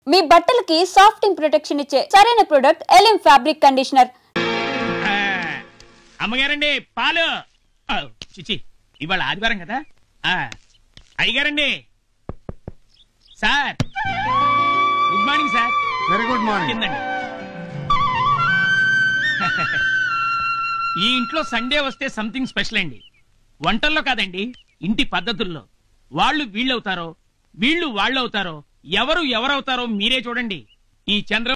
మీ బట్టలకి సాఫ్టింగ్ ప్రొటెక్షన్ ఇచ్చే సరైన ప్రొడక్ట్ ఎలిమ్ ఫ్యాబ్రిక్ కండిషనర్. అమ్మగారండి పాలు. చిచి ఇవాళ ఆదివారం కదా. అయ్యగారండి. Sir good morning sir. Very good morning. కిందండి. ఈ ఇంట్లో సండే వస్తే సంథింగ్ స్పెషల్ అండి. వంటల్లో కాదండి, ఇంటి పద్ధతుల్లో. వాళ్ళు వీళ్ళవుతారో వీళ్ళు వాళ్ళవుతారో ఎవరు ఎవరవుతారో మీరే చూడండి. ఈ Chandra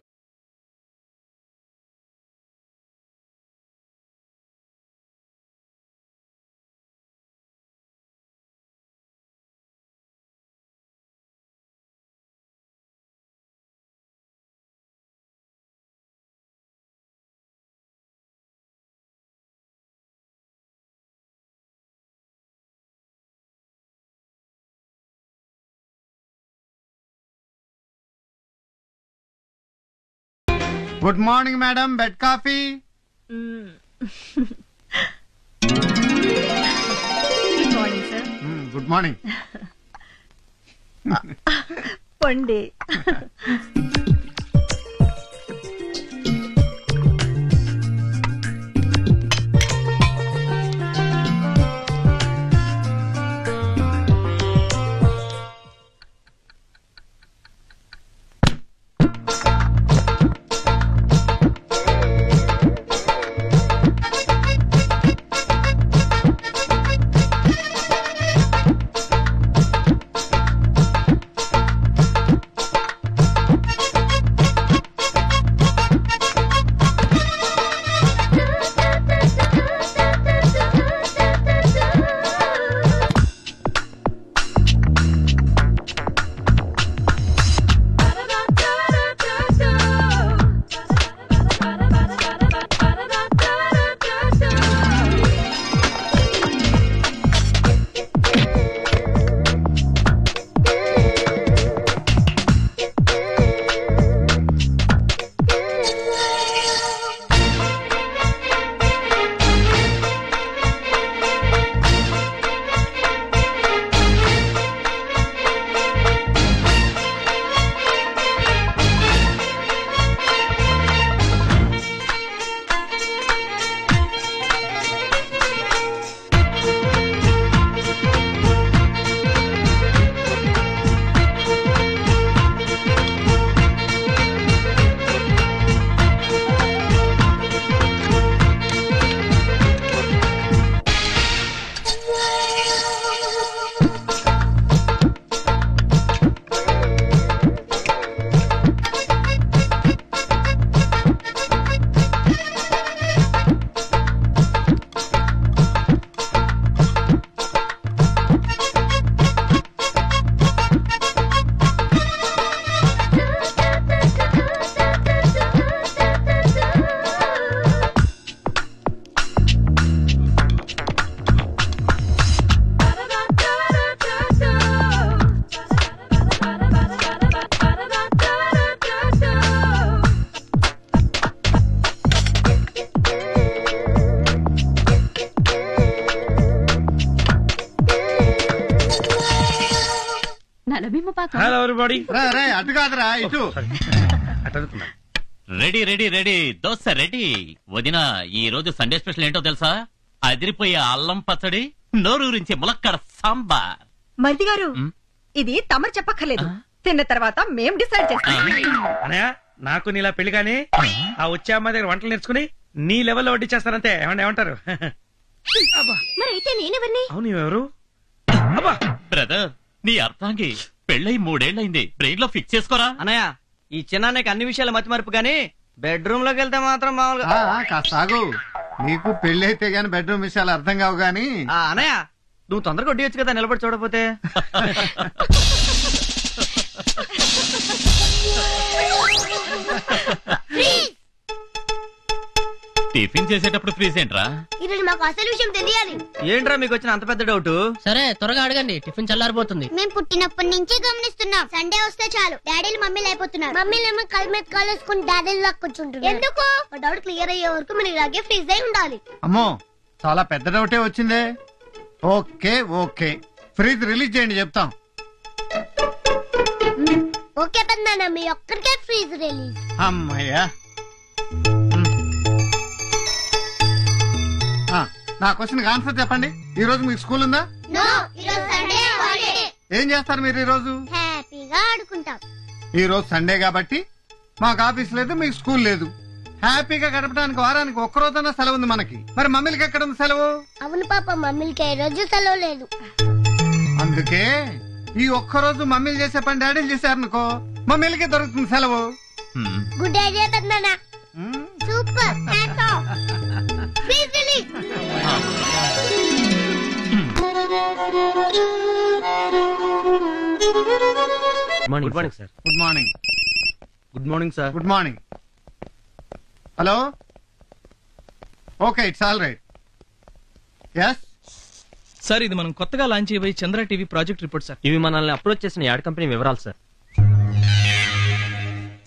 good morning madam. Bed coffee. Good morning sir. Good morning. పండి. Hello everybody. అటు కాదురా ఇటు. Ready ready ready. Dosa ready. వదిన ఈ రోజు సండే స్పెషల్ ఏంటో తెలుసా? అదిరిపోయే అల్లం పచ్చడి, నోరూరించి ములక్కడ సాంబార్. మరిది గారు, ఇది తమరు చెప్పక్కర్లేదు. తిన్న తర్వాత మేం డిసైడ్ చేస్తాం. అనయ్య నాకు నీలా పెళ్లి కానీ ఆ వచ్చే అమ్మాయి దగ్గర వంటలు నేర్చుకుని నీ లెవెల్లో వడ్డీ చేస్తారంతే. ఏమంటారు? మరైతే నేనెవరిని? అవును ఎవరు? బ్రదర్, నీ అర్థాంగి పెళ్ళై 3 ఏళ్లైంది. బ్రెయిన్ లో ఫిక్స్ చేసుకోరా. అనయ్య ఈ చిన్నానికి అన్ని విషయాలు మతిమరుపు గానీ బెడ్రూమ్ లోకి వెళ్తే మాత్రం మామూలుగా. కాసాగు, నీకు పెళ్లి అయితే గాని బెడ్రూమ్ విషయాలు అర్థం కావు గాని. అనయ్య నువ్వు తొందరగా వడ్డీ కదా నిలబడి చూడకపోతే. టిఫిన్ చేసేటప్పుడు ఫ్రీజ్ ఏంట్రా? ఈరోజు మాకు అసలు విషయం తెలియాలి. ఏంట్రా మీకు వచ్చిన అంత పెద్ద డౌట్? సరే త్వరగా అడగండి, టిఫిన్ చల్లారిపోతుంది. మేము పుట్టినప్పటి నుంచి గమనిస్తున్నాం, సండే వస్తే చాలు డాడీలు మమ్మీలు అయిపోతున్నారు. మమ్మీలేమో కళ్ళ మీద కాలేసుకుని డాడీలు లాగా కూర్చుంటున్నారు. ఎందుకు? డౌట్ క్లియర్ అయ్యే వరకు మీరు ఇలాగే ఫ్రీజ్ అయి ఉండాలి. అమ్మో, చాలా పెద్ద డౌటే వచ్చిందే. ఓకే ఓకే, ఫ్రీజ్ రిలీజ్ చేయండి చెప్తాం. ఓకే పెద్దనాన్న, మీ ఒక్కరికే ఫ్రీజ్ రిలీజ్. అమ్మయ్యా. నా క్వశ్చన్ ఆన్సర్ చెప్పండి. ఈ రోజు మీకు స్కూల్ ఉందా? నో, ఈరోజు సండే హాలిడే. ఏం చేస్తారు మీరు ఈ రోజు? హ్యాపీగా ఆడుకుంటాం. ఈ రోజు సండే కాబట్టి మాకు ఆఫీస్ లేదు, మీకు స్కూల్ లేదు. హ్యాపీగా గడపడానికి వారానికి ఒక్కరోజన్నా సెలవు ఉంది మనకి. మరి మమ్మీలకి ఎక్కడ ఉంది సెలవు? అవును పాప, మమ్మీలకి ఈ రోజు సెలవు లేదు. అందుకే ఈ ఒక్కరోజు మమ్మీలు చేసే పని డాడీలు చేశారనుకో, మమ్మీలకి దొరుకుతుంది సెలవు. గుడ్ ఐడియా పెద్దనాన్న. Super. Hands off. Freeze release. Good morning sir. Good morning. Good morning sir. Good morning. Hello. Okay, it's all right. Yes sir, ఇది మనం కొత్తగా లాంచ్ చేయబోయే Chandra TV project report sir. ఇవి మనల్ని అప్రోచ్ చేసిన యాడ్ కంపెనీ వివరాలు sir.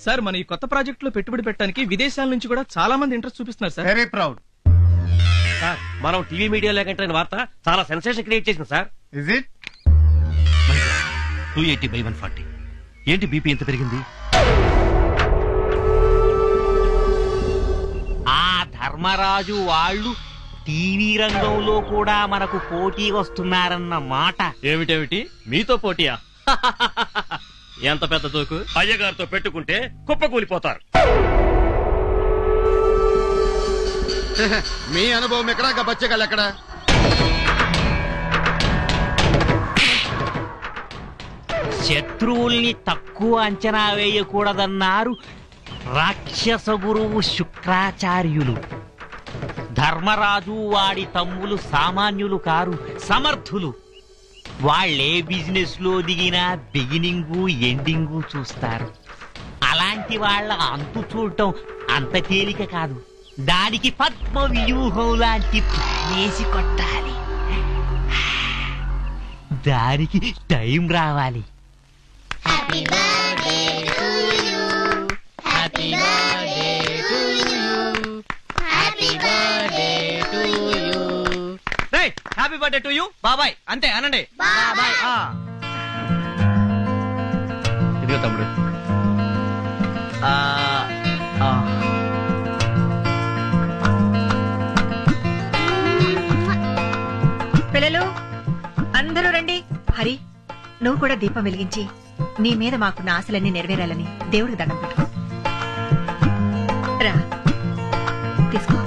Sir, మన ఈ కొత్త ప్రాజెక్ట్ లో పెట్టుబడి పెట్టడానికి విదేశాల నుంచి కూడా చాలా మంది ఇంట్రెస్ట్ చూపిస్తున్నారు సార్. Very proud. సార్, మనం టీవీ మీడియాలో కంటే వార్త చాలా సెన్సేషన్ క్రియేట్ చేసింది సార్. Is it? 280/140. ఏంటి బీపీ ఎంత పెరిగింది? ఆ ధర్మరాజు వాళ్ళు టీవీ రంగంలో కూడా మనకు పోటీ వస్తున్నారన్న మాట. ఏమిటేమిటి మీతో పోటీయా? ఎంత పెద్ద తోకు. అయ్యగారితో పెట్టుకుంటే కుప్పకూలిపోతారు. మీ అనుభవం ఎక్కడా, బచ్చగాళ్ళు ఎక్కడ? శత్రువుల్ని తక్కువ అంచనా వేయకూడదన్నారు రాక్షస గురువు శుక్రాచార్యులు. ధర్మరాజు వాడి తమ్ములు సామాన్యులు కారు, సమర్థులు. వాళ్లే బిజినెస్ లో దిగినా బిగినింగు ఎండింగు చూస్తారు. అలాంటి వాళ్ళ అంతు చూడటం అంత తేలిక కాదు. దానికి పద్మ వ్యూహం లాంటి ప్లానేసి కొట్టాలి. దానికి టైం రావాలి. Happy birthday to you. Happy birthday to you. Happy birthday to you. Happy birthday to you బాబాయ్. అంతే అనండి. బాబాయ్. ఇదిగో తమ్ముడు. పిల్లలు అందరూ రండి. హరి, నువ్వు కూడా దీపం వెలిగించి నీ మీద మాకున్న ఆశలన్నీ నెరవేరాలని దేవుడికి దండం పెట్టుకో. రా, తీసుకో.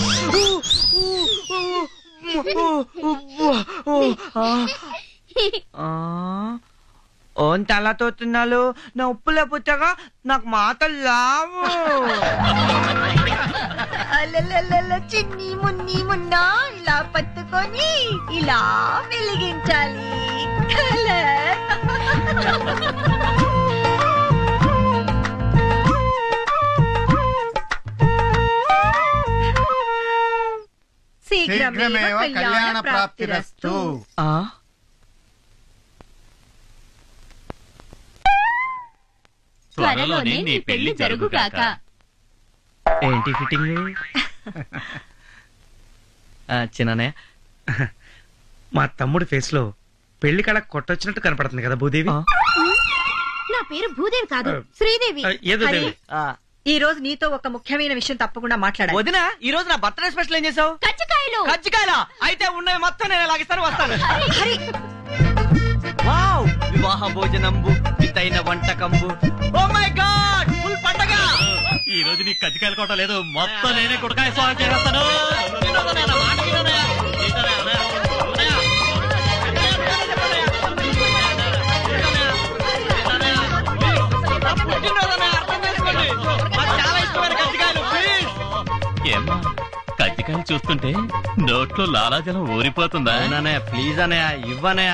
తలతో తిన్నాలు నా ఉప్పులే పుచ్చగా నాకు మాటలు లావు. చిన్ని మున్ని మున్నా ఇలా పట్టుకొని ఇలా వెలిగించాలి. శీఘ్రమేవ కళ్యాణ ప్రాప్తిరస్తు. త్వరలోనే నీ పెళ్లి జరుగుగాక. ఏంటి ఫిట్టింగ్? చిన్ననే, మా తమ్ముడి ఫేస్ లో పెళ్లి కళ కొట్టొచ్చినట్టు కనపడుతుంది కదా భూదేవి. నా పేరు భూదేవి కాదు, శ్రీదేవి. ఏదో దేవి. ఈ రోజు నీతో ఒక ముఖ్యమైన విషయం తప్పకుండా మాట్లాడాలి. వదినా, ఈ రోజు నా బర్త్డే స్పెషల్ ఏం చేసావు? కజ్జికాయలు. కజ్జికాయలా? అయితే ఉన్నవి మొత్తం నేను లాగిస్తాను, వస్తాను. వావ్, వివాహ భోజనంబు వితైన వంటకంబు. ఓ మై గాడ్, ఫుల్ పండగ. ఈ రోజు నీకు కజ్జికాయలు కొట్ట లేదు, మొత్తం నేనే కుడకాయ స్వాగతం చేస్తాను. ఏమ్మా, కజ్జికాయలు చూస్తుంటే నోట్లో లాలాజలం ఊరిపోతుందా? ప్లీజ్ అన్నయ్య, ఇవ్వనయ్య.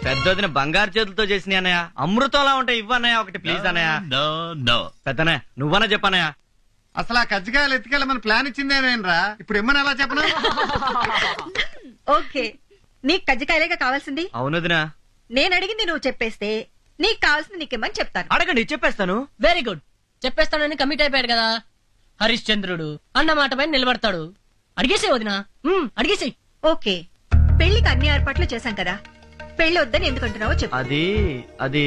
పెద్దదిన బంగారు చేతులతో చేసిన అన్నయ్య, అమృతంలా ఉంటాయి. ఇవ్వనయ్య ఒకటి ప్లీజ్ అన్నయ్య. No no. పెద్దనయ్య నువ్వన్నా చెప్పనయ్య. అసలు ఆ కజ్జికాయలు ఎత్తుకెళ్ళమని ప్లాన్ ఇచ్చిందేనేనరా, ఇప్పుడు ఇమ్మని ఎలా చెప్పను? ఓకే, నీకు కజ్జికాయలేగా కావాల్సింది. అవునదినా, నేను అడిగింది నువ్వు చెప్పేస్తే నీకు కావాల్సింది నీకేమని చెప్తాను. అడగండి, చెప్పేస్తాను. Very good. చెప్పేస్తానని కమిట్ అయిపోయాడు కదా హరిశ్చంద్రుడు. అన్న మాట పైన నిలబడతాడు. అడిగేసే వదినా, అడిగేసే. ఓకే, పెళ్లికి అన్ని ఏర్పాట్లు చేశాం కదా, పెళ్లి వద్దని ఎందుకంటున్నావో చెప్పు. అది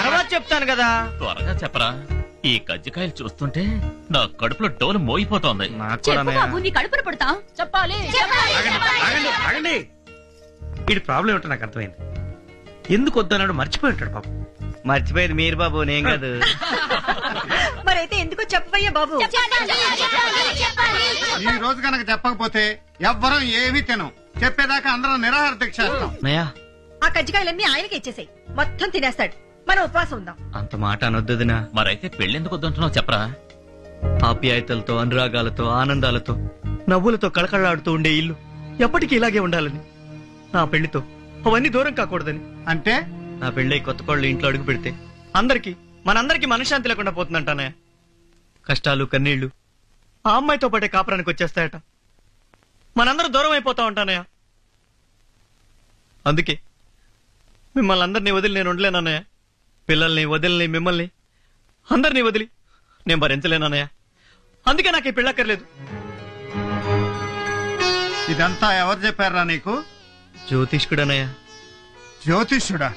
తర్వాత చెప్తాను కదా. త్వరగా చెప్పరా, ఈ కజ్జికాయలు చూస్తుంటే నా కడుపులో డోలు మోగిపోతోంది. నీ కడుపును పడతా చెప్పాలి ఆగండి. వీడి ప్రాబ్లం ఏంటో నాకు అర్థమైంది. ఎందుకు వద్దన్నాడు మర్చిపోయి ఉంటాడు పాపం. మర్చిపోయేది మీరు బాబు, నేను కాదు. మరైతే ఎందుకో చెప్పయ్యా బాబు. ఈ రోజు కనుక చెప్పకపోతే ఎవ్వరం ఏమీ తినం. చెప్పేదాకా అందరం నిరాహార దీక్ష చేస్తాం. ఆ కజ్జికాయలన్నీ ఆయనకి ఇచ్చేసాయి, మొత్తం తినేస్తాడు. మనం ఉపవాసం ఉందాం. అంత మాట అనొద్దుదినా. మరైతే పెళ్ళెందుకు వద్దంటున్నావు చెప్పరా. ఆప్యాయతలతో, అనురాగాలతో, ఆనందాలతో, నవ్వులతో కళకళలాడుతూ ఉండే ఇల్లు ఎప్పటికీ ఇలాగే ఉండాలని, నా పెళ్లితో అవన్నీ దూరం కాకూడదని. అంటే నా పెళ్ళై కొత్త కోళ్ళు ఇంట్లో అడుగు పెడితే మనందరికీ మనశ్శాంతి లేకుండా పోతుందంటానే. కష్టాలు, కన్నీళ్లు ఆ అమ్మాయితో పాటే కాపురానికి వచ్చేస్తాయట. మనందరూ దూరం అయిపోతా ఉంటానయ్య. అందుకే మిమ్మల్ని అందరినీ వదిలి నేను ఉండలేనన్నయ్య. పిల్లల్ని వదిలిని, మిమ్మల్ని అందరినీ వదిలి నేను భరించలేనన్నయ్య. అందుకే నాకు ఈ పెళ్ళక్కర్లేదు. ఇదంతా ఎవరు చెప్పారా నీకు? జ్యోతిష్కుడనయ్య. జ్యోతిష్యుడా?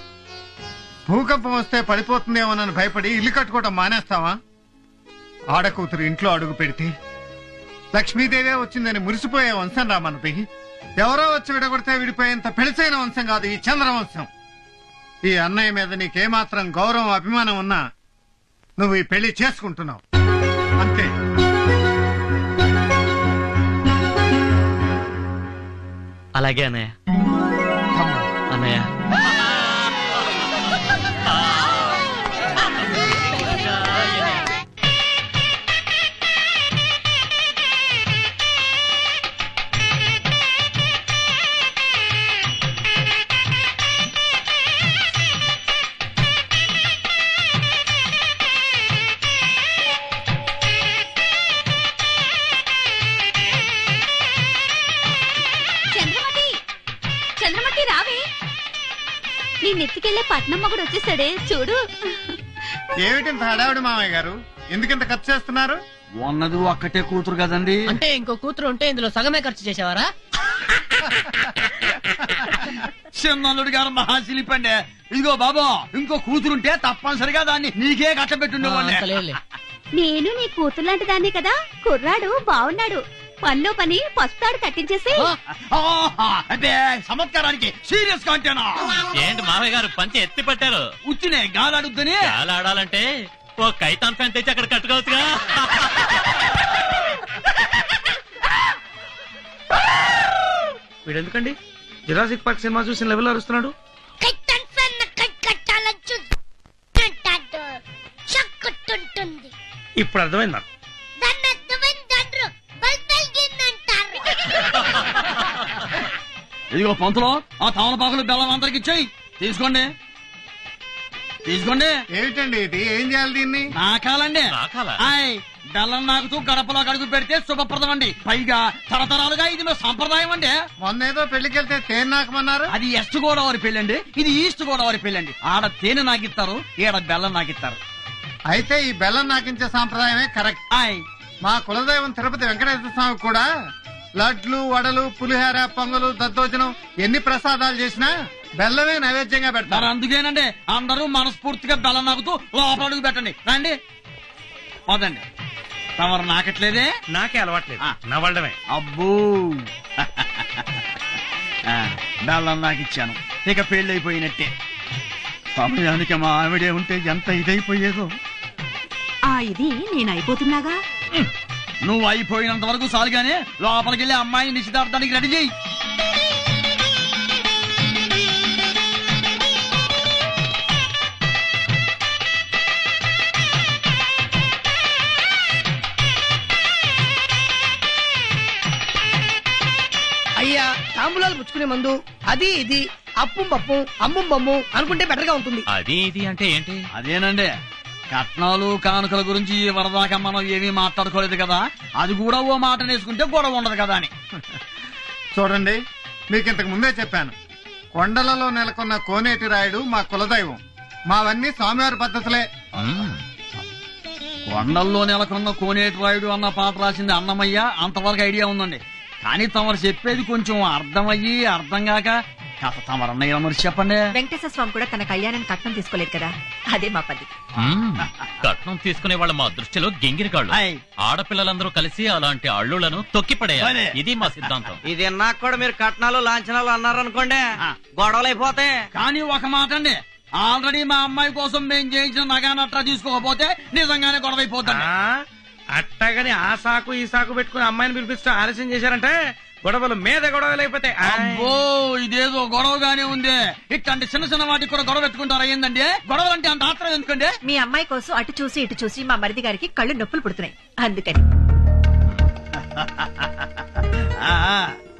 భూకంపం వస్తే పడిపోతుందేమోనని భయపడి ఇల్లు కట్టుకోవటం మానేస్తావా? ఆడకూతురు ఇంట్లో అడుగు పెడితే లక్ష్మీదేవే వచ్చిందని మురిసిపోయే వంశం రా మనది. ఎవరో వచ్చి విడగొడితే విడిపోయేంత పెళిసైన వంశం కాదు ఈ చంద్రవంశం. ఈ అన్నయ్య మీద నీకేమాత్రం గౌరవం, అభిమానం ఉన్నా నువ్వు ఈ పెళ్లి చేసుకుంటున్నావు అంతే. అలాగే అన్నయ్య. అన్నయ్య నీ నెత్తికెళ్లే పట్నం మొగుడు వచ్చేసాడే చూడు. ఏమిటింత హడావిడి మామయ్య గారు? ఎందుకింత ఖర్చు చేస్తున్నారు? ఉన్నది ఒక్కటే కూతురు కదండి. అంటే ఇంకో కూతురు ఉంటే ఇందులో సగమే ఖర్చు చేసేవారా? చిన్నల్లుడు గారు మహాశిలిపండి. ఇదిగో బాబా, ఇంకో కూతురుంటే తప్పనిసరిగా దాన్ని నీకే కట్టబెట్టుండేవాడిని. నేను నీ కూతురు లాంటి దాన్ని కదా. కుర్రాడు బాగున్నాడు. పనిలో పని పస్తాడు కట్టించేసి సంవత్సరానికి సీరియస్ గా అంటేనా? ఏంటి మావయ్య గారు పంచి ఎత్తి పట్టారు? ఉచ్చినే గాలాడుద్దని. గాలాడాలంటే ఓ కైతాన్ ఫ్యాన్ తెచ్చి అక్కడ కట్టుకోవచ్చుగా. వీడెందుకండి జురాసిక్ పార్క్ సినిమా చూసిన లెవెల్ అరుస్తున్నాడు? ఇప్పుడు అర్థమైంది నాకు. ఇదిగో పంతులో, ఆ తమలపాకులు బెల్లం అందరికి ఇచ్చాయి. తీసుకోండి. ఏమిటండి ఇది? ఏం చేయాలి దీన్ని? నాకాలండి. బెల్లం నాకుతూ గడపలో అడుగు పెడితే శుభప్రదం అండి. పైగా తరతరాలుగా ఇది మా సంప్రదాయం అండి. మొన్నేదో పెళ్లికెళ్తే తేనె నాకమన్నారు. అది వెస్ట్ గోదావరి పెళ్ళండి, ఇది ఈస్ట్ గోదావరి పెళ్ళండి. ఆడ తేనె నాకిస్తారు, ఈడ బెల్లం నాకిస్తారు. అయితే ఈ బెల్లం నాకించే సాంప్రదాయమే కరెక్ట్. మా కులదైవం తిరుపతి వెంకటేశ్వర స్వామి కూడా లడ్లు, వడలు, పులిహార, పొంగలు, దద్దోజనం ఎన్ని ప్రసాదాలు చేసినా బెల్లమే నైవేద్యంగా పెడతారు. అందుకేనండి అందరూ మనస్ఫూర్తిగా బెల్లం నాకుతూ లోపల అడుగు పెట్టండి. రండి, పోదండి. తమరు నాకట్లేదే? నాకే అలవాట్లేదు, నవ్వడమే. అబ్బో, బెల్లం నాకిచ్చాను, ఇక పెళ్ళైపోయినట్టే. సమయానికి మా ఆవిడే ఉంటే ఎంత ఇదైపోయేదో. ఇది నేను అయిపోతున్నాగా. నువ్వు అయిపోయినంత వరకు సాలుగానే లోపలికి వెళ్ళి అమ్మాయిని నిశ్చితార్థానికి రెడీ చేయి. అయ్యా, తాంబూలాలు పుచ్చుకునే మందు అది ఇది అప్పుం పప్పు అమ్ముం బొమ్ము అనుకుంటే బెటర్ గా ఉంటుంది. అది ఇది అంటే ఏంటి? అదేనండి, కట్నాలు కానుకల గురించి ఈ వరదాకా మనం ఏమీ మాట్లాడుకోలేదు కదా, అది కూడా ఓ మాట నేసుకుంటే గొడవ ఉండదు కదా అని. చూడండి, మీకు ఇంతకు ముందే చెప్పాను, కొండలలో నెలకొన్న కోనేటి రాయుడు మా కులదైవం. మావన్నీ స్వామివారి పద్ధతులే. కొండల్లో నెలకొన్న కోనేటి రాయుడు అన్న పాట రాసింది అన్నమయ్య, అంతవరకు ఐడియా ఉందండి. కానీ తమరు చెప్పేది కొంచెం అర్థమయ్యి అర్థం కాక కథ తమరన్నయ్య మరి చెప్పండి. వెంకటేశ్వర స్వామి కూడా తన కళ్యాణాన్ని కట్నం తీసుకోలేదు కదా, అదే మా పద్ధతి. కట్నం తీసుకునే వాళ్ళ మా దృష్టిలో గింగిరి కాళ్ళు. ఆడపిల్లలందరూ కలిసి అలాంటి అల్లులను తొక్కిపడేయాలి. ఇది మా సిద్ధాంతం. ఇది నాకు కూడా మీరు కట్నాలు లాంఛనాలు అన్నారనుకోండి, గొడవలు అయిపోతాయి. కానీ ఒక మాట అండి, ఆల్రెడీ మా అమ్మాయి కోసం మేము చేయించిన నగానట్రా తీసుకోకపోతే నిజంగానే గొడవ అయిపోతాను. అట్టగాని ఆ సాకు ఈ సాకు పెట్టుకుని అమ్మాయిని పిలిపిస్తూ ఆలస్యం చేశారంటే గొడవలు మీద గొడవలు అయిపోతాయి. అబ్బో ఇదేదో గొడవగానే ఉంది. ఇట్లాంటి చిన్న చిన్న వాటికి కూడా గొడవ పెట్టుకుంటారా ఏందండి? గొడవలు అంటే అంత ఆత్రం ఎందుకండి? మీ అమ్మాయి కోసం అటు చూసి ఇటు చూసి మా మరిది గారికి కళ్ళు నొప్పులు పుడుతున్నాయి, అందుకని.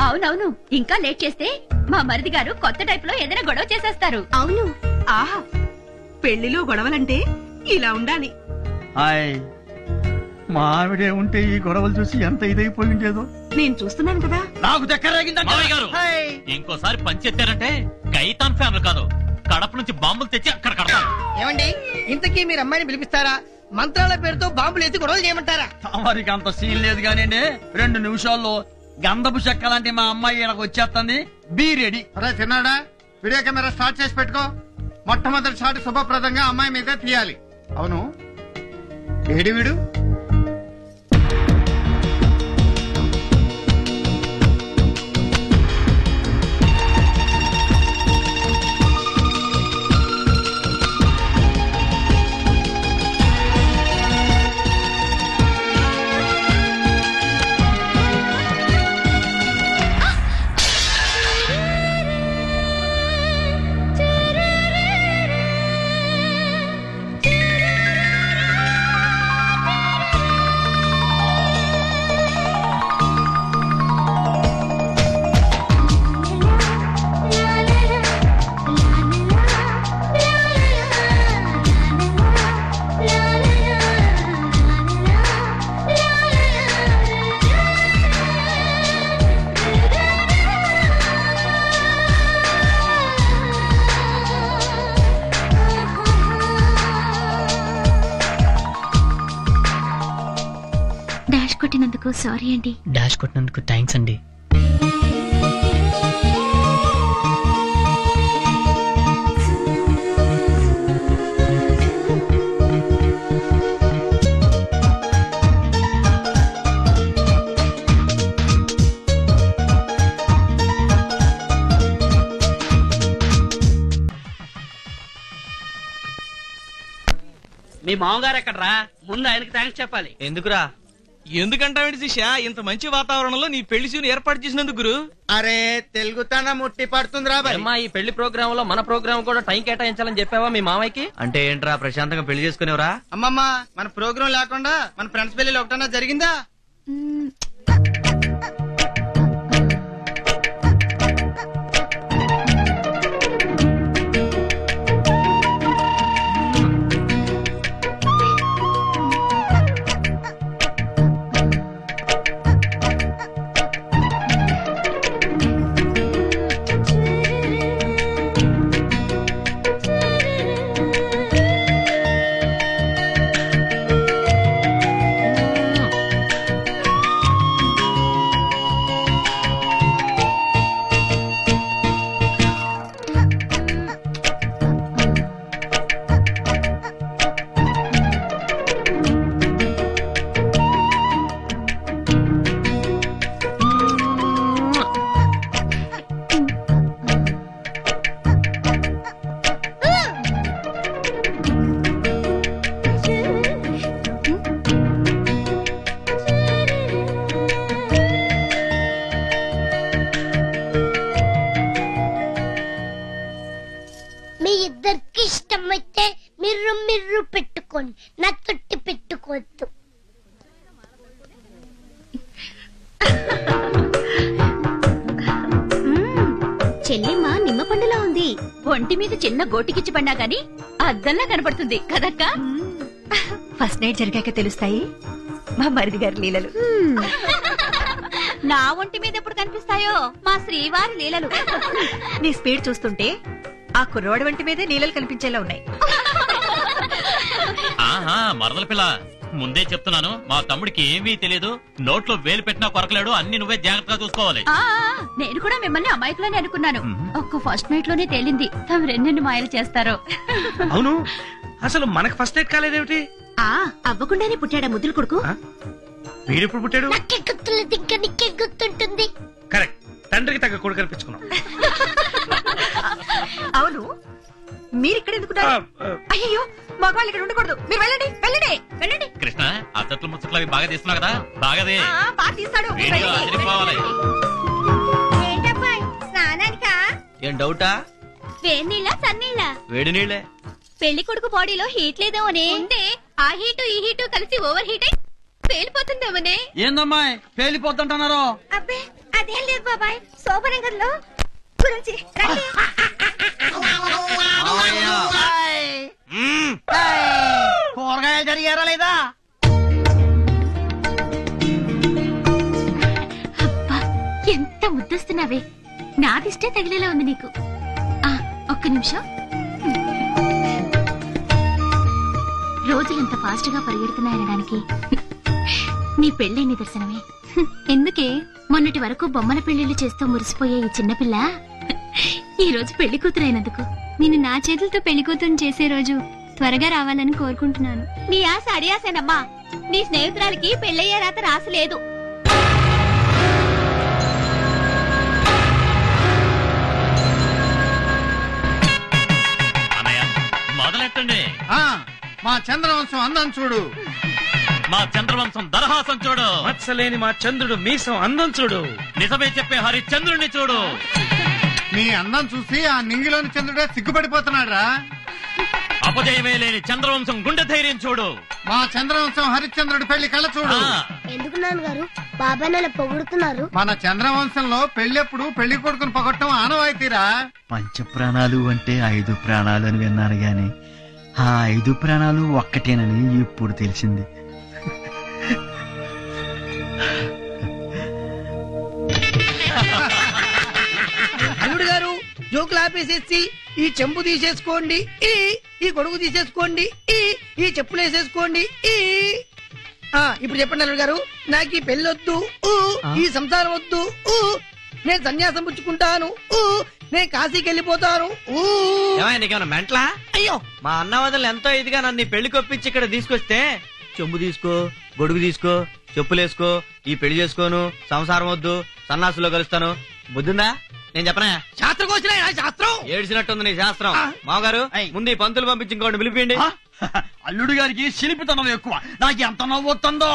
అవునవును, ఇంకా లేట్ చేస్తే మా మరిది గారు కొత్త టైప్ లో ఏదైనా గొడవ చేసేస్తారు. అవును, ఆహా పెళ్లిలో గొడవలంటే ఇలా ఉండాలి. మా ఆవిడే ఉంటే ఈ గొడవలు చూసి ఎంత ఇదైపోయి ఉండేదో. నేను చూస్తున్నాను కదా. నాకు మావయ్య గారు ఇంకోసారి పంచెత్తారంటే కైతాన్ ఫ్యామిలీ కాదు, కడప నుంచి బాంబులు తెచ్చి అక్కడ కడతాను. ఏమండి, ఇంతకీ మీరు అమ్మాయిని పిలిపిస్తారా, మంత్రాల పేరుతో బాంబులు ఎత్తి గొడవలు చేయమంటారా? తమరికి అంత సీన్ లేదు కానివ్వండి, 2 నిమిషాల్లో గంధపు చెక్క లాంటి మా అమ్మాయి ఈయనకు వచ్చేస్తుంది. Be ready. అరే చిన్నాడా, వీడియో కెమెరా స్టార్ట్ చేసి పెట్టుకో. మొట్టమొదటి షాట్ శుభప్రదంగా అమ్మాయి మీద తీయాలి. అవును, ఏడి వీడు? డాష్ కొట్టినందుకు సారీ అండి. డాష్ కొట్టినందుకు థ్యాంక్స్ అండి. మీ మామగారు ఎక్కడరా? ముందు ఆయనకి థ్యాంక్స్ చెప్పాలి. ఎందుకురా? ఎందుకంటావేంటి శిష్య, ఇంత మంచి వాతావరణంలో నీ పెళ్లి సీన్ ఏర్పాటు చేసినందుకు గురు. అరే తెలుగుతన ముట్టి పడుతుందిరా. ఈ పెళ్లి ప్రోగ్రామ్ లో మన ప్రోగ్రామ్ కూడా టైం కేటాయించాలని చెప్పావా మీ మామయ్యకి? అంటే ఏంట్రా, ప్రశాంతంగా పెళ్లి చేసుకునేవరా? అమ్మమ్మ, మన ప్రోగ్రామ్ లేకుండా మన ఫ్రెండ్స్ పెళ్లి ఒకటన్నా జరిగిందా? మీ ఇద్దరికి ఇష్టమైతే మిర్రు మిర్రు పెట్టుకోండి, నా తొట్టి పెట్టుకోవద్దు. చెల్లిమ్మ నిమ్మ పండులా ఉంది. ఒంటి మీద చిన్న గోటికిచ్చి పడినా గాని అద్దంలా కనపడుతుంది కదక్క. ఫస్ట్ నైట్ జరిగాక తెలుస్తాయి మా మరిది గారి లీలలు. నా ఒంటి మీద ఎప్పుడు కనిపిస్తాయో మా శ్రీవారి లీలలు. నీ స్పీడ్ చూస్తుంటే ఆ కుర్రోడి వంటి మీదే లీలలు కనిపించేలా ఉన్నాయి. ఆహా మరదల పిల్ల, ముందే చెప్తున్నాను, మా తమ్ముడికి ఏమీ తెలియదు. నోట్లో వేలు పెట్టినా కొరకలేడు. అన్ని నువ్వే జాగ్రత్తగా చూసుకోవాలి. నేను కూడా మిమ్మల్ని అమాయకులని అనుకున్నాను. ఒక్క ఫస్ట్ నైట్ లోనే తేలింది తమ రెండెన్ని మాయలు చేస్తారో. అవును, అసలు మనకు ఫస్ట్ నైట్ కాలేదేమిటి? అవ్వకుండానే పుట్టాడా ముద్దుల కొడుకు? వీడెప్పుడు పుట్టాడు? నాకే గుర్తులేదు, ఇంకా నీకే గుర్తుంటుంది. కరెక్ట్, తండ్రికి తగ్గ కొడుకు కనిపించుకున్నాం. అవును, మీరు ఇక్కడ ఎందుకున్నారు? అయ్యో, మగవాళ్ళు ఇక్కడ ఉండకూడదు. మీరు వెళ్ళండి వెళ్ళండి వెళ్ళండి. కృష్ణ, అత్తట్లు ముచ్చట్లు అవి బాగా తీస్తున్నావు కదా, బాగాదే బాగా తీస్తాడు. అదిరిపోవాలి. ఏంటబ్బాయ్, స్నానానికా? ఏం డౌటా? వేడి నీళ్ళ సన్నీళ్ళ? వేడి నీళ్ళే. పెళ్లి కొడుకు బాడీలో హీట్ లేదేమోనే. ఆ హీటు ఈ హీటు కలిసి ఓవర్ హీట్ అయి పేలిపోతుందేమోనే. ఏందమ్మాయి పేలిపోతుంటున్నారు? అబ్బే అదేం లేదు బాబాయ్, శోభరంగంలో గురించి కూరగాయలు జరిగారా లేదా? అబ్బా, ఎంత ముద్దస్తున్నావే. నాదిష్టే తగిలేలా ఉంది నీకు. ఒక్క నిమిషం. రోజులంత ఫాస్ట్ గా పరిగెడుతున్నాయనడానికి నీ పెళ్లి నిదర్శనమే. ఎందుకే? మొన్నటి వరకు బొమ్మల పెళ్లిళ్లు చేస్తూ మురిసిపోయే ఈ చిన్నపిల్ల ఈ రోజు పెళ్లి కూతురైనందుకు. నేను నా చేతులతో పెళ్లి కూతురు చేసే రోజు త్వరగా రావాలని కోరుకుంటున్నాను. నీ ఆశ అడియాసేనమ్మా. నీ స్నేహితురాలకి పెళ్లయ్యే రాత రాసలేదు. మొదలెట్టండి. మా చంద్రవంశం అందం చూడు. మా చంద్రవంశం దరహాసం చూడు. మత్సలేని మా చంద్రుడు మీసం అందం చూడు. నిజమే చెప్పే హరిశ్చంద్రుడిని చూడు. నీ అందం చూసి ఆ నింగిలోని చంద్రుడే సిగ్గుపడిపోతున్నాడు రా. అపజయమే లేని చంద్రవంశం గుండె ధైర్యం చూడు. మా చంద్రవంశం హరిశ్చంద్రుడి పెళ్లి కళ్ళ చూడు. ఎందుకు నాన్నగారు బాబాయ్ నన్ను పొగుడుతున్నారు? మన చంద్రవంశంలో పెళ్లెప్పుడు పెళ్లి కొడుకుని పొగట్టం ఆనవాయితీరా. పంచ ప్రాణాలు అంటే 5 ప్రాణాలు అని విన్నాను గాని ఆ 5 ప్రాణాలు ఒక్కటేనని ఇప్పుడు తెలిసింది. అల్లుడు గారు జోకులు ఆపేసేసి ఈ చెంబు తీసేసుకోండి, ఈ గొడుగు తీసేసుకోండి, ఈ చెప్పులు వేసేసుకోండి. ఇప్పుడు చెప్పండి అల్లుడు గారు, నాకు ఈ పెళ్ళొద్దు, ఈ సంసారం వద్దు, నేను సన్యాసం పుచ్చుకుంటాను, నేను కాశీకి వెళ్ళిపోతాను. నీకేమన్నా మెంట్లా? అయ్యో, మా అన్న వదలు ఎంతో ఇదిగా నన్ను పెళ్లి కొప్పించి ఇక్కడ తీసుకొస్తే చెంబు తీసుకో, గొడుగు తీసుకో, చెప్పులేసుకో, ఈ పెళ్లి చేసుకోను, సంసారం వద్దు, సన్నాసులో కలుస్తాను. బుద్ధిందా? నేను చెప్పనా? శాస్త్రం కోసిన శాస్త్రం ఏడ్చినట్టుంది నీ శాస్త్రం. మామగారు ముందు ఈ పంతులు పంపించి ఇంకోటి పిలిపిండి. అల్లుడు గారికి శిల్పితనం ఎక్కువ. నాకు ఎంత నవ్వుతుందో.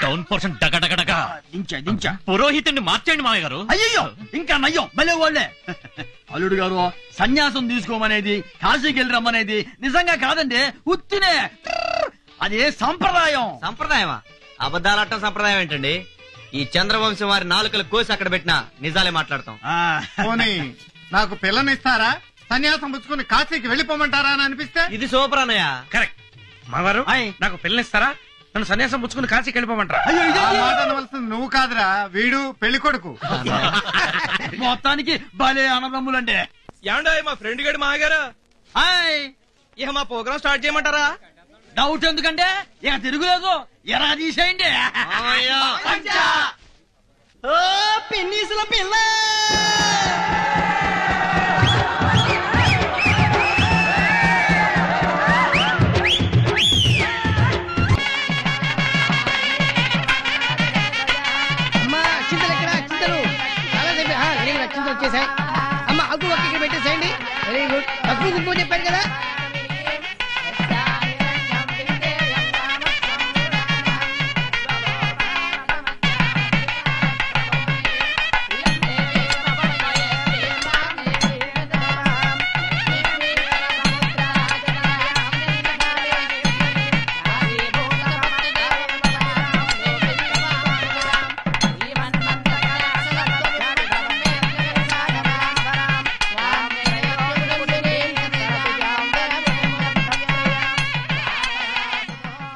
టౌన్ పోర్షన్ డగడగడగా దించా పురోహితుడిని మార్చండి మామయ్య గారు. అయ్యో, ఇంకా నయ్యం భలే వాళ్ళే. అల్లుడు గారు సన్యాసం తీసుకోమనేది, కాశీకి వెళ్ళి రమ్మనేది నిజంగా కాదండి, ఉత్తినే. అదే సంప్రదాయం. సంప్రదాయమా? అబద్ధాలట్టం సంప్రదాయం ఏంటండి? ఈ చంద్రవంశం వారి నాలుకలు కోసి అక్కడ పెట్టినా నిజాలే మాట్లాడతాం. పోనీ నాకు పిల్లనిస్తారా? సన్యాసం పుచ్చుకుని కాశీకి వెళ్ళిపోమంటారా అని అనిపిస్తే? ఇది సూపర్ అన్నయ్య. కరెక్ట్. మావారు నాకు పిల్లనిస్తారా? నన్ను సన్యాసం పుచ్చుకుని కాశీకి వెళ్ళిపోమంటారా? ఆ మాట అనవలసింది నువ్వు కాదురా, వీడు పెళ్లి కొడుకు. మొత్తానికి భలే అన్నదమ్ములంటే. ఏమండే మా ఫ్రెండ్ గడి మాగారు, ఇక మా ప్రోగ్రామ్ స్టార్ట్ చేయమంటారా? డౌట్ ఎందుకంటే ఇక తిరుగులేదు, ఎరా తీసేయండి. పిన్నీసుల పిల్ల అమ్మా, చింతలు ఎక్కడ? చింతలు చాలా చింతలు వచ్చేసాయి. అమ్మ అగ్గు ఒక్క ఇక్కడ పెట్టేసేయండి. Very good. తక్కువ కుంకుమ చెప్పాను కదా.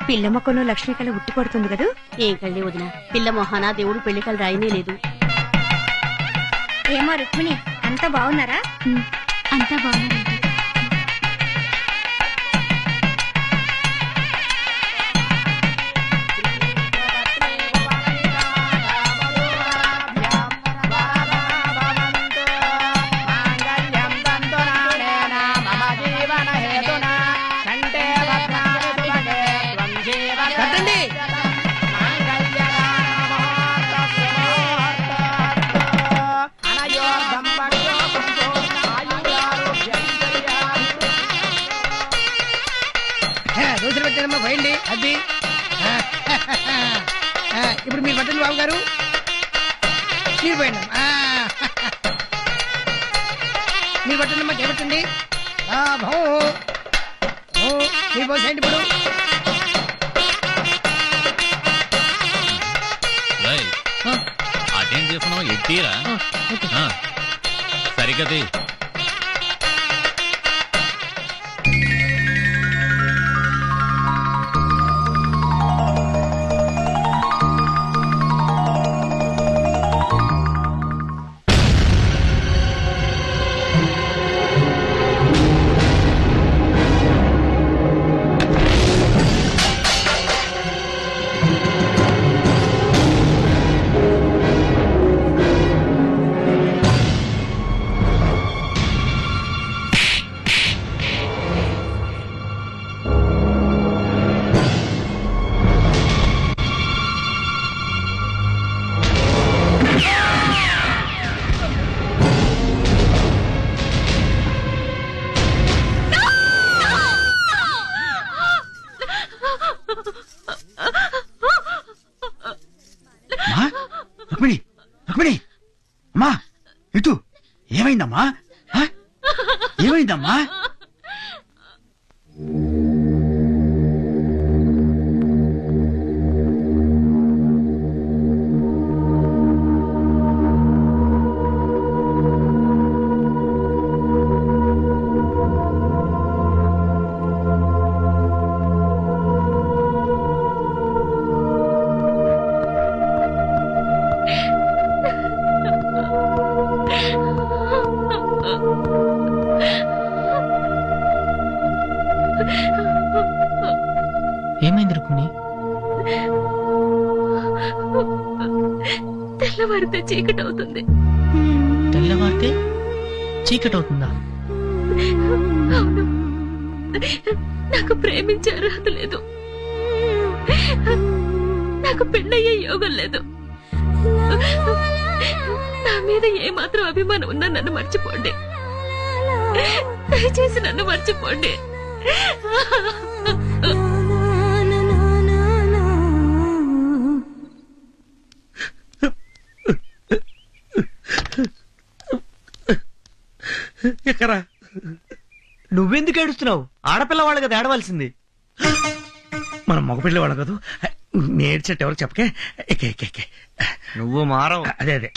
పిల్ల మొక్కను లక్ష్మీ కళ ఉట్టి పడుతుంది కదా. ఏం కళ్ళి వదిన, పిల్ల మొహాన దేవుడు పెళ్లి కళ్ళు రాయనే లేదు. ఏమో రుక్మిణి, అంతా బాగున్నారా? అంతా బాగున్నారండి. అంతేనమ్మా పోయండి అది. ఇప్పుడు మీరు పట్టండి బాబు గారు, మీరు పోయండి. మీరు పట్టండి అమ్మా, చేపట్టండి. మీరు పోసేయండి ఇప్పుడు. అటెండ్ చేస్తున్నావు ఎట్టీరా సరిగది. అమ్మా ఇటు ఏమైందమ్మా? ఏమైందమ్మా? ఏమైంది రుక్మిణి? తెల్లవారితే చీకటి అవుతుంది. తెల్లవారితే చీకటి అవుతుందా? అవును, నాకు ప్రేమించే అర్హత లేదు, నాకు పెళ్ళయ్యే యోగం లేదు. నా మీద ఏమాత్రం అభిమానం ఉన్నా నన్ను మర్చిపోండి, దయచేసి నన్ను మర్చిపోండి. ఎక్కరా? నువ్వెందుకు ఏడుస్తున్నావు? ఆడపిల్ల వాళ్ళు కదా ఏడవలసింది. మనం మగపిల్ల వాళ్ళం కదా, నేర్చేట ఎవరు చెప్పకే. ఎక్కే నువ్వు మారవు. అదే అదే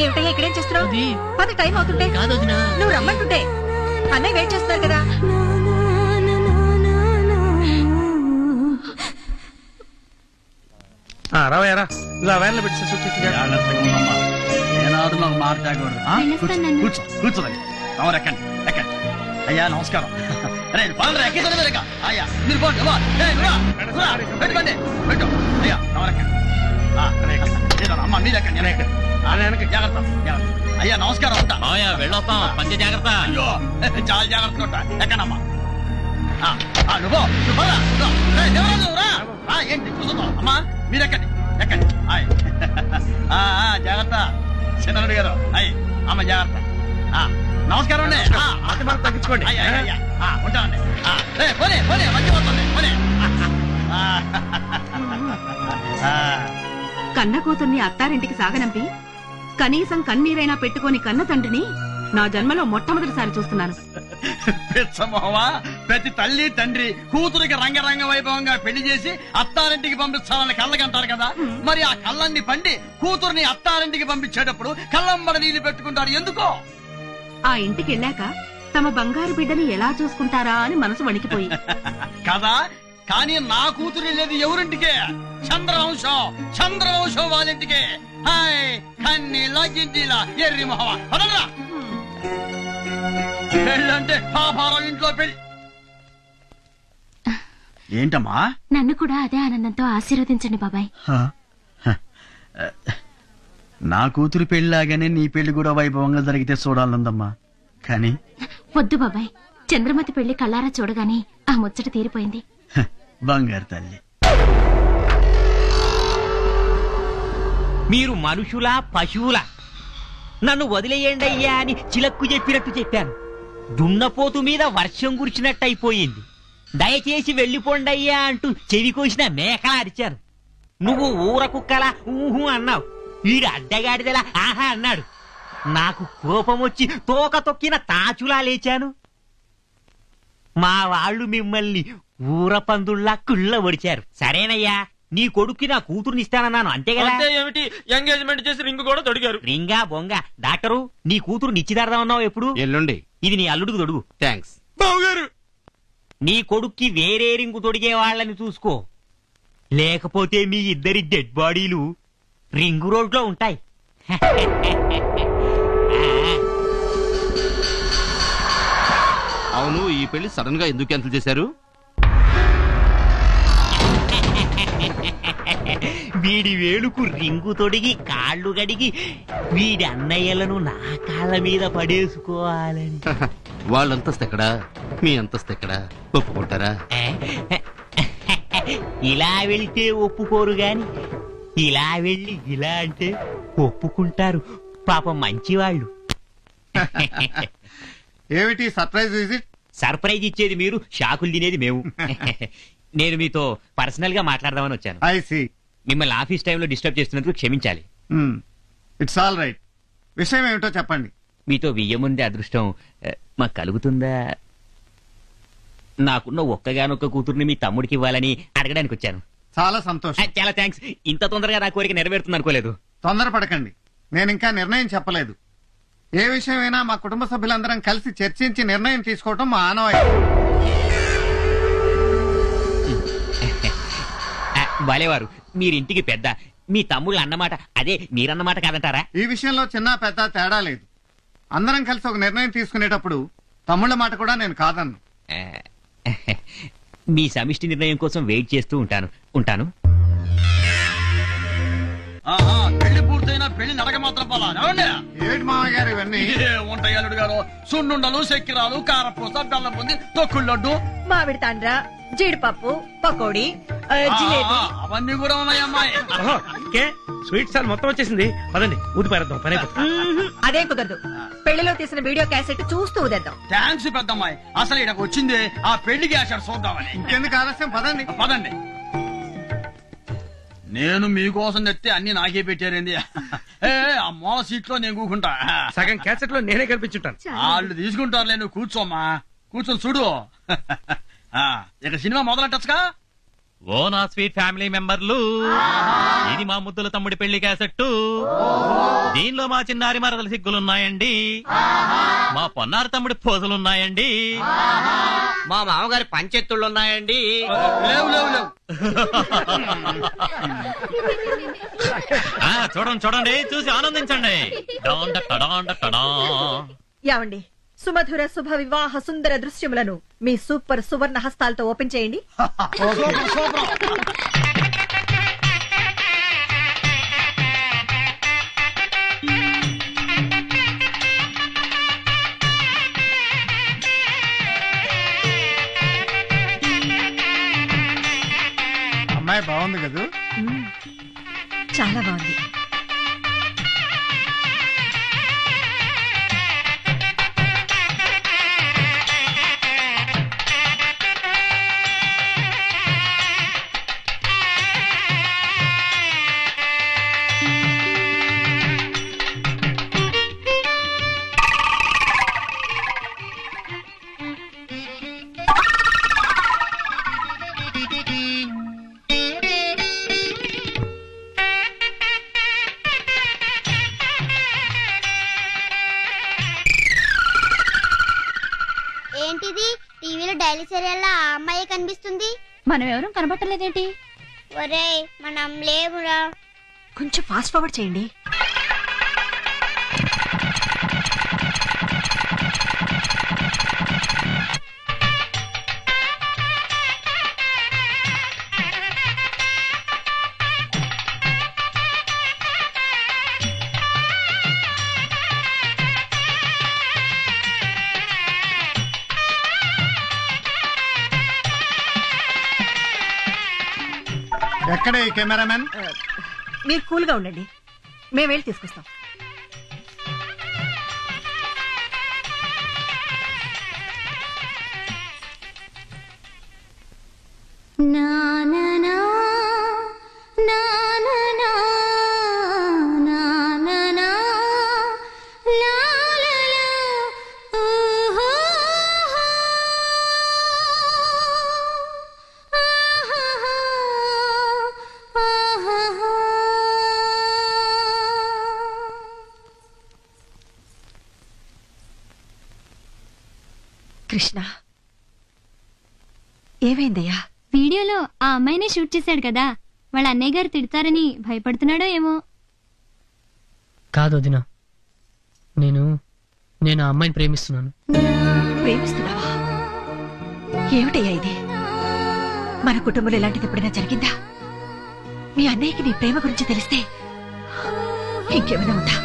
ఏమిటయ్యా ఇక్కడేం చేస్తున్నావు? పది టైం అవుతుంటే నువ్వు రమ్మంటుంటే అన్నయ్య వెయిట్ చేస్తున్నారు కదా. రావయ్యారా, ఇలా వ్యాన్లో పెట్టి ఏనాడు నాకు మాట్లాడకూడదు. కూర్చో కూర్చోండి. తమరు ఎక్కండి ఎక్కండి. అయ్యా నమస్కారం. అయ్యా మీరు పెట్టుకోండి పెట్టు. అయ్యా తమరు ఎక్కండి. అమ్మ మీరు ఎక్కండి, నేను ఎక్కండి. జాగ్రత్త జాగ్రత్త. అయ్యా నమస్కారం. ఉంటా వెళ్ళొస్తాం. పంచ జాగ్రత్త. అయ్యో చాలా జాగ్రత్తగా ఉంటా. ఎక్కడమ్మా ఏంటి కూర్చుందాం. అమ్మా మీరు ఎక్కండి ఎక్కండి. జాగ్రత్త చిన్నరుడు గారు. అయ్యి అమ్మ జాగ్రత్త. నమస్కారం అండి. తగ్గించుకోండి. ఉంటానండి. పోనీ పోనీ మంచి పోతుంది పోనీ. కన్న కూతుర్ని అత్తారింటికి సాగనంపి కనీసం కన్నీరైనా పెట్టుకొని కన్న తండ్రిని నా జన్మలో మొట్టమొదటిసారి చూస్తున్నాను. పిచ్చమోవా, ప్రతి తల్లి తండ్రి కూతురికి రంగరంగ వైభవంగా పెళ్లి చేసి అత్తారింటికి పంపించాలని కళ్ళకంటారు కదా. మరి ఆ కళ్ళన్ని పండి కూతుర్ని అత్తారింటికి పంపించేటప్పుడు కళ్ళంబడ నీళ్లు పెట్టుకుంటారు ఎందుకో? ఆ ఇంటికి వెళ్ళాక తమ బంగారు బిడ్డని ఎలా చూసుకుంటారా అని మనసు వణికిపోయి కదా. కానీ నా కూతురు వెళ్ళేది ఎవరింటికే? చంద్రవంశం చంద్రవంశం వాళ్ళింటికే. హాయ్ కన్నీలా గింజీలా ఎర్రి మొహవా పదరా. పెళ్ళంటే పాపారం ఇంట్లో పెళ్లి. ఏంటమ్మా? నన్ను కూడా అదే ఆనందంతో ఆశీర్వదించండి బాబాయ్. నా కూతురు పెళ్లిలాగానే నీ పెళ్లి కూడా వైభవంగా జరిగితే చూడాలందమ్మా. కానీ వద్దు బాబాయ్, చంద్రమతి పెళ్లి కళ్ళారా చూడగానే ఆ ముచ్చట తీరిపోయింది. బంగారు తల్లి. మీరు మనుషులా పశువులా? నన్ను వదిలేయండి అయ్యా అని చిలక్కు చెప్పినట్టు చెప్పాను. దున్నపోతు మీద వర్షం కురిచినట్టు అయిపోయింది. దయచేసి వెళ్ళిపోండి అయ్యా అంటూ చెవి కోసిన మేకలా అరిచాను. నువ్వు ఊర కుక్కలా ఊహు అన్నావు. వీడు అడ్డగాడిదలా ఆహా అన్నాడు. నాకు కోపం వచ్చి తోక తొక్కిన తాచులా లేచాను. మా వాళ్ళు మిమ్మల్ని ఊర పందుల్లా కుళ్ళ ఒడిచారు. సరేనయ్యా, నీ కొడుక్కి నా కూతురుని ఇస్తానన్నాను, అంతే కదా? ఏమిటి, ఎంగేజ్మెంట్ చేసి రింగ్ కూడా తొడిగారు. రింగా బొంగ. డాక్టరు, నీ కూతురు నిశ్చితార్థమన్నావు ఎప్పుడు? ఎల్లుండి. ఇది నీ అల్లుడికి తొడుగు. థ్యాంక్స్. బావుగారు, నీ కొడుక్కి వేరే రింగు తొడిగే వాళ్ళని చూసుకో, లేకపోతే మీ ఇద్దరి డెడ్ బాడీలు రింగు రోడ్లో ఉంటాయి. అవును, ఈ పెళ్లి సడన్ గా ఎందుకు క్యాన్సిల్ చేశారు? వీడి వేలుకు రింగు తొడిగి కాళ్ళు గడిగి వీడి అన్నయ్యలను నా కాళ్ళ మీద పడేసుకోవాలని. వాళ్ళ అంతస్తు ఎక్కడా, మీ అంతస్తు ఎక్కడా? ఒప్పుకుంటారా? ఇలా వెళ్తే ఒప్పుకోరు గాని ఇలా వెళ్ళి ఇలా అంటే ఒప్పుకుంటారు. పాపం మంచివాళ్ళు. ఏమిటి సర్ప్రైజ్ విజిట్? సర్ప్రైజ్ ఇచ్చేది మీరు, షాకులు తినేది మేము. నేను మీతో పర్సనల్ గా మాట్లాడదామని వచ్చాను. I see. మిమ్మల్ని ఆఫీస్ టైంలో డిస్టర్బ్ చేస్తున్నందుకు క్షమించాలి. It's all right. విషయం ఏమిటో చెప్పండి. మీతో వియ్యముందే అదృష్టం మాకు కలుగుతుందా? నాకున్న ఒక్కగానొక్క కూతుర్ని మీ తమ్ముడికి ఇవ్వాలని అడగడానికి వచ్చాను. చాలా సంతోషం. చాలా థ్యాంక్స్. ఇంత తొందరగా నా కోరిక నెరవేరుతుంది అనుకోలేదు. తొందరపడకండి, నేను ఇంకా నిర్ణయం చెప్పలేదు. ఏ విషయమైనా మా కుటుంబ సభ్యులందరం కలిసి చర్చించి నిర్ణయం తీసుకోవటం మా ఆనవాయితీ. బాలేవారు, మీరింటికి పెద్ద. మీ తమ్ముళ్ళు అన్నమాట అదే మీరన్నమాట కాదంటారా? ఈ విషయంలో చిన్న పెద్ద తేడా లేదు. అందరం కలిసి ఒక నిర్ణయం తీసుకునేటప్పుడు తమ్ముళ్ళ మాట కూడా నేను కాదన్ను. మీ సమిష్టి నిర్ణయం కోసం వెయిట్ చేస్తూ ఉంటాను. పెళ్లి పూర్తయినా పెళ్లి నడక మాత్రం పోలా. ఏడు మామయ్య గారు ఇవన్నీ ఉంటాయి అల్లుడు గారు. సున్నుండలు, చక్కెరాలు, కారపూస, బెల్లం పొంది, తొక్కుడు లడ్డు, మామిడి తాండ్ర, జీడిపప్పు, పకోడీ, జిలేబీ అవన్నీ కూడా ఉన్నాయమ్మాయి. స్వీట్ సార్ మొత్తం వచ్చేసింది. పదండి ఊది పారేద్దాం, పని అయిపోతుంది. అదేం కుదరదు. పెళ్లిలో తీసిన వీడియో క్యాసెట్ చూస్తూ ఉదేద్దాం. థ్యాంక్స్ పెద్దమ్మాయి. అసలు ఇక్కడికి వచ్చింది ఆ పెళ్లి క్యాసెట్ చూద్దామని. ఇంకెందుకు ఆలస్యం, పదండి. పదండి. నేను మీకోసం తెస్తే అన్ని నాకే పెట్టారేంది? ఆ మూల సీట్ లో నేను కూకుంటా. సగం క్యాసెట్ లో నేనే కనిపించుంటాను. వాళ్ళు తీసుకుంటారులే, నువ్వు కూర్చోమ్మా. కూర్చొని చూడు. ఇక సినిమా మొదలెట్టచ్చుగా. ఓ నా స్వీట్ ఫ్యామిలీ మెంబర్లు, ఇది మా ముద్దుల తమ్ముడి పెళ్లి క్యాసెట్టు. దీనిలో మా చిన్నారి మరదల సిగ్గులున్నాయండి, మా పొన్నారి తమ్ముడి పోజలున్నాయండి, మా మామగారి పంచెత్తుళ్ళున్నాయండి. లేవు లేవు లేవు. చూడండి, చూసి ఆనందించండి. యావండి, సుమధుర శుభ వివాహ సుందర దృశ్యములను మీ సూపర్ సువర్ణ హస్తాలతో ఓపెన్ చేయండి. అమ్మాయి బాగుంది కదా? చాలా బాగుంది. ఏంటిది, టీవీలో డైలీ సీరియల్ ఆ అమ్మాయి కనిపిస్తుంది? మనం ఎవరూ కనబట్టలేదేంటి? ఒరేయ్, మనం లేవురా. కొంచెం ఫాస్ట్ ఫార్వర్డ్ చేయండి. ఎక్కడ ఈ కెమెరామెన్? మీరు కూల్ గా ఉండండి, మేము వెళ్ళి తీసుకొస్తాం. కృష్ణ, ఏమైందయ్యా? వీడియోలో ఆ అమ్మాయినే షూట్ చేశాడు కదా, వాళ్ళ అన్నయ్య గారు తిడతారని భయపడుతున్నాడో ఏమో. కాదు వదినా, నేను ఆ అమ్మాయిని ప్రేమిస్తున్నాను. ప్రేమిస్తున్నావా? ఏమిటయ్యా ఇది? మన కుటుంబంలో ఇలాంటిది ఎప్పుడైనా జరిగిందా? మీ అన్నయ్యకి నీ ప్రేమ గురించి తెలిస్తే ఇంకేమైనా ఉందా?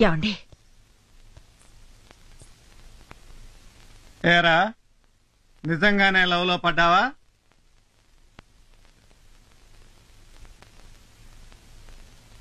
ఏమండి? ఏరా, నిజంగానే లవ్ లో పడ్డావా?